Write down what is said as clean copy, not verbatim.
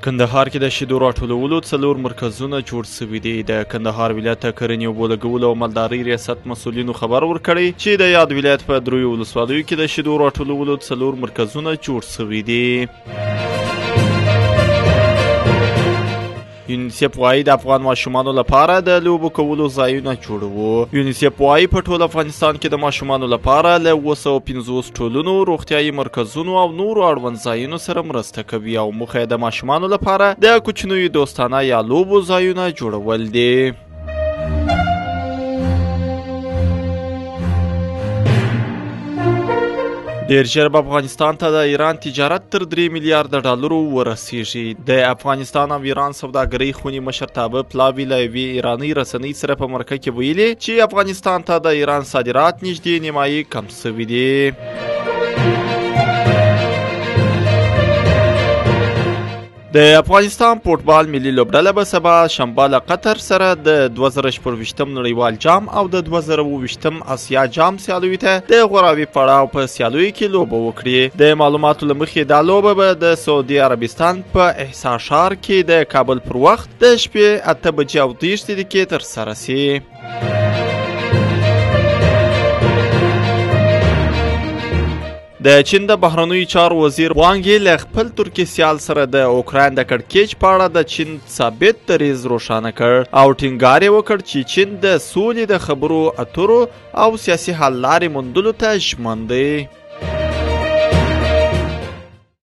کندهار کې د شیدو راټولولو 4 مرکزونه جوړ شوي دي. د کندهار ولایت کرنې اوبو لګولو او مالدارۍ ریاست مسؤلینو خبر ورکړی چې د یاد ولایت په 3 ولسوالیو کې د شیدو راټولولو 4 مرکزونه جوړ شوي دي. یونیسف وايي د افغان ماشومانو لپاره د لوبو کولو ځایونه جوړوو. یونیسف وايي په ټول افغانستان کې د ماشومانو لپاره له 250 ټولونو، روغتیايي مرکزونو او نورو اړوند ځایونو سره مرسته کوي او موخه یې د ماشومانو لپاره د کوچنیو دوستانه یا لوبو ځایونه جوړول دي. ډیر ژر به افغانستان ته د ایران تجارت تر 3 میلیارډ ډالرو ورسیږي. د افغانستان او ایران سوداګرۍ خونې مشرتابه پلاوي له یوې ایرانۍ رسنۍ سره په مرکه کې ویلي چې افغانستان ته د ایران صادرات نږدې نیمایي کم شوي دي. د افغانستان فوټبال ملي لوبډله به سبا شنبه له قطر سره د 2024 نړیوال جام او د 2020 اسیا جام سیالیو ته د غوراوي پړاو په سیالیو کې لوبه وکړي. د معلوماتو له مخې دا لوبه به د سعودي عربستان په احساسار کې د کابل پر وخت د شپې 8:30 دقیقې ترسره شي. د چین د بهرنیو چارو وزیر وانګ یي له خپل ترکي سیال سره د اوکراین د کړکېچ په اړه د چین ثابت دریځ روښانه کړ او ټینګار یې وکړ چې چین د سولې د خبرو اترو او سیاسي حل لارې موندلو ته ژمن دی.